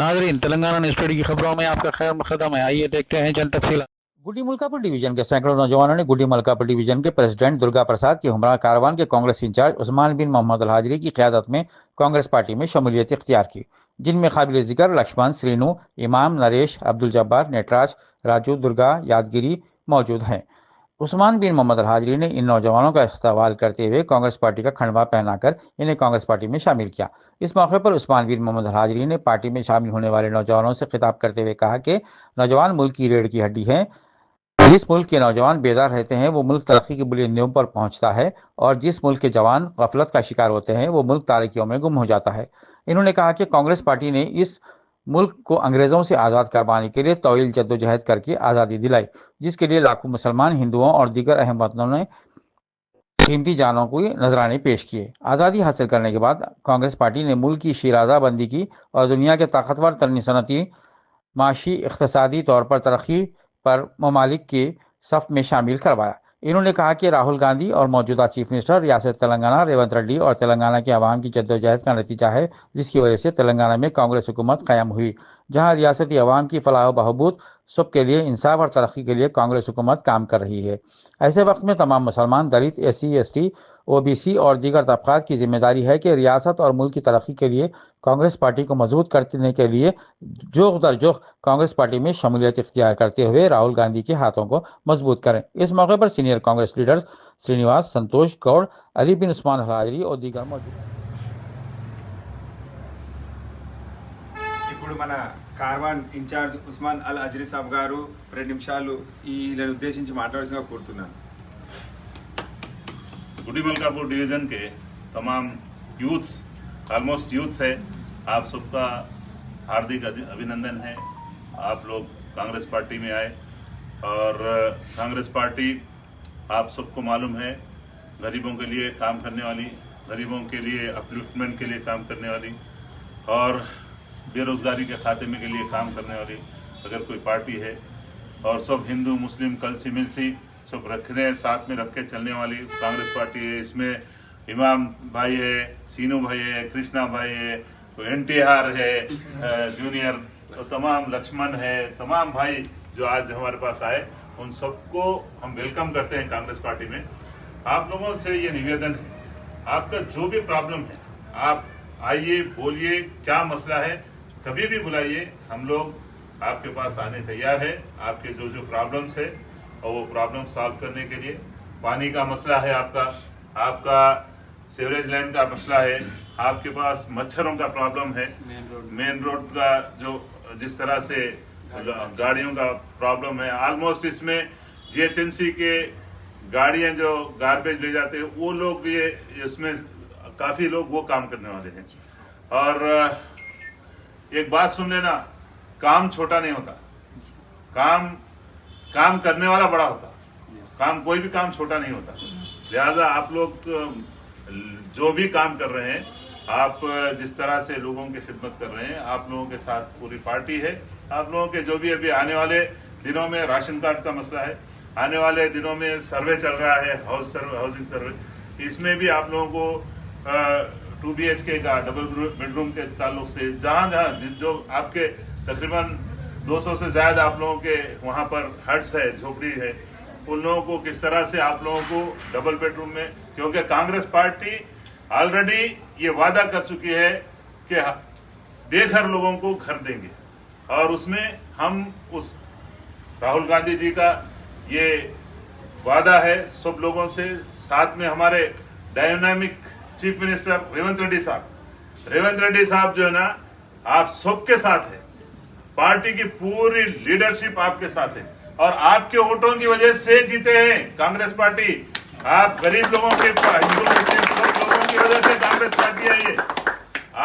नाजरीन, Telangana news today की खबरों में आपका खैर मकदम है। आइए देखते हैं चंद तफसीलात। गुड्डी मलकापुर डिवीजन के सैकड़ों नौजवानों ने गुड्डी मलकापुर डिवीजन के प्रेसिडेंट दुर्गा प्रसाद की हुमराह कारवान के कांग्रेस इंचार्ज उस्मान बिन मोहम्मद अल हाजरी की क़यादत में कांग्रेस पार्टी में शमूलियत इख्तियार की, जिनमें काबिल जिक्र लक्ष्मण, श्रीनु, इमाम, नरेश, अब्दुल जब्बार, नटराज, राजू, दुर्गा, यादगिरी मौजूद हैं। उस्मान बिन मोहम्मद अल हाजरी ने इन नौजवानों का इस्तेमाल करते हुए कांग्रेस पार्टी का खंडवा पहनाकर इन्हें कांग्रेस पार्टी में शामिल किया। इस मौके पर उस्मान बिन मोहम्मद अल हाजरी ने पार्टी में शामिल होने वाले नौजवानों से खिताब करते हुए कहा कि नौजवान मुल्क की रीढ़ की हड्डी है। जिस मुल्क के नौजवान बेदार रहते हैं वो मुल्क तरक्की की बुलंदियों पर पहुंचता है, और जिस मुल्क के जवान गफलत का शिकार होते हैं वो मुल्क तारीकियों में गुम हो जाता है। इन्होंने कहा कि कांग्रेस पार्टी ने इस मुल्क को अंग्रेजों से आज़ाद करवाने के लिए तवील जद्दोजहद करके आज़ादी दिलाई, जिसके लिए लाखों मुसलमान, हिंदुओं और दीगर अहम वतनों ने कीमती जानों को नजराने पेश किए। आज़ादी हासिल करने के बाद कांग्रेस पार्टी ने मुल्क की शराज़ाबंदी की और दुनिया के ताकतवर तरीन सनती, माशी, इक़्तिसादी तौर पर तरक्की पर ममालिक के सफ में शामिल करवाया। इन्होंने कहा कि राहुल गांधी और मौजूदा चीफ मिनिस्टर रियासत तेलंगाना रेवंत रेड्डी और तेलंगाना के अवाम की जद्दोजहद का नतीजा है, जिसकी वजह से तेलंगाना में कांग्रेस हुकूमत कायम हुई, जहां रियासती अवाम की फलाह बहबूद, सबके लिए इंसाफ और तरक्की के लिए कांग्रेस हुकूमत काम कर रही है। ऐसे वक्त में तमाम मुसलमान, दलित, एससी, एसटी, ओबीसी और दीगर तबकात की जिम्मेदारी है कि रियासत और मुल्क की तरक्की के लिए कांग्रेस पार्टी को मजबूत करने के लिए जोग दर जोग कांग्रेस पार्टी में शमूलियत इख्तियार करते हुए राहुल गांधी के हाथों को मजबूत करें। इस मौके पर सीनियर कांग्रेस लीडर श्रीनिवास, संतोष गौड़, अली बिन उस्मान हाजरी और दीगर मौजूद। ఇప్పుడు మన కార్వాన్ ఇన్ఛార్జ్ ఉస్మాన్ అల్ అజ్రీ సాబ్ గారు 2 నిమిషాలు వీళ్ళని ఉద్దేశించి మాట్లాడాల్సిందిగా కోరుతున్నాను। गुड्डी मलकापुर डिवीज़न के तमाम यूथ्स, ऑलमोस्ट यूथ्स है, आप सबका हार्दिक अभिनंदन है। आप लोग कांग्रेस पार्टी में आए और कांग्रेस पार्टी आप सबको मालूम है गरीबों के लिए काम करने वाली, गरीबों के लिए अपलिफ्टमेंट के लिए काम करने वाली और बेरोजगारी के खात्मे के लिए काम करने वाली अगर कोई पार्टी है, और सब हिंदू मुस्लिम कलसी मिलसी सब रखने साथ में रख के चलने वाली कांग्रेस पार्टी है। इसमें इमाम भाई है, सीनू भाई है, कृष्णा भाई है, NTR है जूनियर, तो तमाम लक्ष्मण है, तमाम भाई जो आज हमारे पास आए उन सबको हम वेलकम करते हैं कांग्रेस पार्टी में। आप लोगों से ये निवेदन है, आपका जो भी प्रॉब्लम है आप आइए, बोलिए क्या मसला है, कभी भी बुलाइए, हम लोग आपके पास आने तैयार है। आपके जो जो प्रॉब्लम्स है और वो प्रॉब्लम सॉल्व करने के लिए, पानी का मसला है आपका सीवरेज लाइन का मसला है, आपके पास मच्छरों का प्रॉब्लम है, मेन रोड का जो जिस तरह से गाड़ियों का प्रॉब्लम है, ऑलमोस्ट इसमें GHMC के गाड़ियां जो गार्बेज ले जाते हैं वो लोग भी इसमें काफी लोग वो काम करने वाले हैं। और एक बात सुन लेना, काम छोटा नहीं होता, काम करने वाला बड़ा होता, काम कोई भी काम छोटा नहीं होता। लिहाजा आप लोग जो भी काम कर रहे हैं, आप जिस तरह से लोगों की खिदमत कर रहे हैं, आप लोगों के साथ पूरी पार्टी है। आप लोगों के जो भी अभी आने वाले दिनों में राशन कार्ड का मसला है, आने वाले दिनों में सर्वे चल रहा है, हाउसिंग सर्वे, इसमें भी आप लोगों को 2 BHK का डबल बेडरूम के ताल्लुक से जहाँ जो आपके तकरीबन 200 से ज्यादा आप लोगों के वहाँ पर हट्स है, झोपड़ी है, उन लोगों को किस तरह से आप लोगों को डबल बेडरूम में, क्योंकि कांग्रेस पार्टी ऑलरेडी ये वादा कर चुकी है कि बेघर लोगों को घर देंगे, और उसमें हम उस राहुल गांधी जी का ये वादा है सब लोगों से, साथ में हमारे dynamic chief minister Revanth Reddy साहब जो है ना, आप सबके साथ है, पार्टी की पूरी लीडरशिप आपके साथ है, और आपके वोटों की वजह से जीते हैं कांग्रेस पार्टी। आप गरीब लोगों के, हिंदू मुस्लिम सब लोगों की वजह से कांग्रेस पार्टी है, ये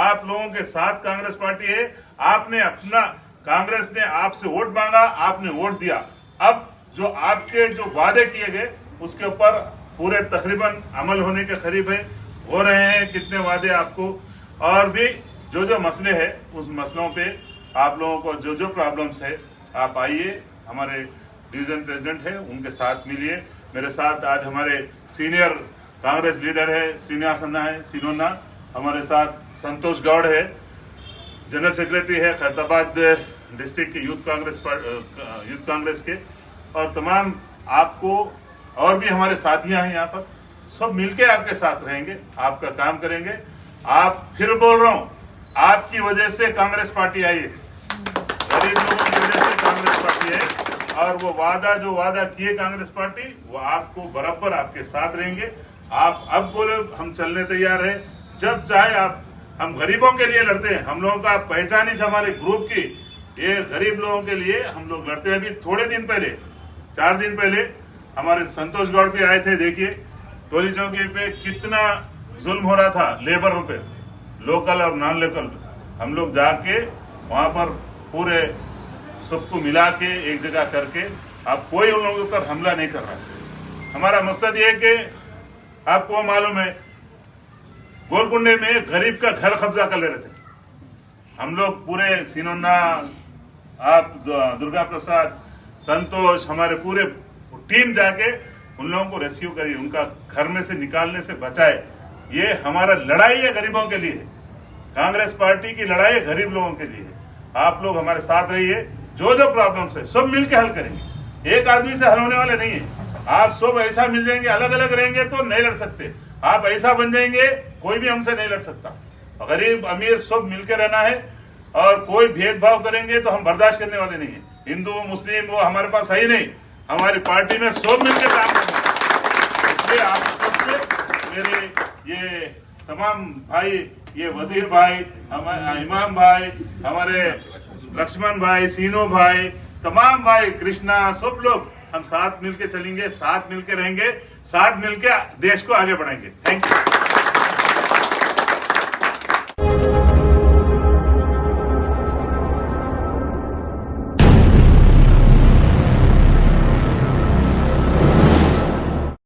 आप लोगों के साथ कांग्रेस पार्टी है। आपने अपना, कांग्रेस ने आपसे वोट मांगा, आपने वोट दिया, अब जो आपके जो वादे किए गए उसके ऊपर पूरे तकरीबन अमल होने के करीब है, हो रहे हैं कितने वादे आपको, और भी जो जो मसले हैं उस मसलों पे आप लोगों को जो जो प्रॉब्लम्स है आप आइए, हमारे डिवीजन प्रेसिडेंट है उनके साथ मिलिए। मेरे साथ आज हमारे सीनियर कांग्रेस लीडर है श्रीनिवास अन्ना है, सीनोन्ना, हमारे साथ संतोष गौड़ है, जनरल सेक्रेटरी है खैरताबाद डिस्ट्रिक्ट के यूथ कांग्रेस के, और तमाम आपको और भी हमारे साथियां हैं यहाँ पर, सब मिलके आपके साथ रहेंगे, आपका काम करेंगे। आप फिर बोल रहा हूं, आपकी वजह से कांग्रेस पार्टी आई है, गरीब लोगों की वजह से कांग्रेस पार्टी है, और वो जो वादा किए कांग्रेस पार्टी, वो आपको बराबर आपके साथ रहेंगे। आप अब बोले हम चलने तैयार है, जब चाहे आप, हम गरीबों के लिए लड़ते हैं। हम लोगों का पहचान ही हमारे ग्रुप की, ये गरीब लोगों के लिए हम लोग लड़ते हैं। अभी थोड़े दिन पहले, 4 दिन पहले हमारे संतोष गौड़ भी आए थे। देखिए टोली चौकी पे कितना जुल्म हो रहा था लेबरों पे, लोकल और नॉन लोकल। हम लोग जाके वहां पर पूरे सबको मिला के एक जगह करके, अब कोई उन लोगों पर हमला नहीं कर रहा। हमारा मकसद ये है कि आपको मालूम है गोलकुंडे में गरीब का घर कब्जा कर ले रहे थे हम लोग, पूरे सिनोन्ना, आप दुर्गा प्रसाद, संतोष, हमारे पूरे टीम जाके उन लोगों को रेस्क्यू करी, उनका घर में से निकालने से बचाए। ये हमारा लड़ाई है गरीबों के लिए, कांग्रेस पार्टी की लड़ाई है गरीब लोगों के लिए। आप लोग हमारे साथ रहिए, जो प्रॉब्लम्स है सब मिलके हल करेंगे, एक आदमी से हल होने वाले नहीं है। आप सब ऐसा मिल जाएंगे, अलग अलग रहेंगे तो नहीं लड़ सकते। आप ऐसा बन जाएंगे, कोई भी हमसे नहीं लड़ सकता। गरीब अमीर सब मिलकर रहना है, और कोई भेदभाव करेंगे तो हम बर्दाश्त करने वाले नहीं है। हिंदू मुस्लिम वो हमारे पास है ही नहीं, हमारी पार्टी में सब मिलकर काम करना है। इसलिए आप सबसे मेरे ये तमाम भाई, ये वजीर भाई, हमारे इमाम भाई, हमारे लक्ष्मण भाई, सीनो भाई, तमाम भाई, कृष्णा, सब लोग हम साथ मिलके चलेंगे, साथ मिलके रहेंगे, साथ मिलके देश को आगे बढ़ाएंगे। Thank you.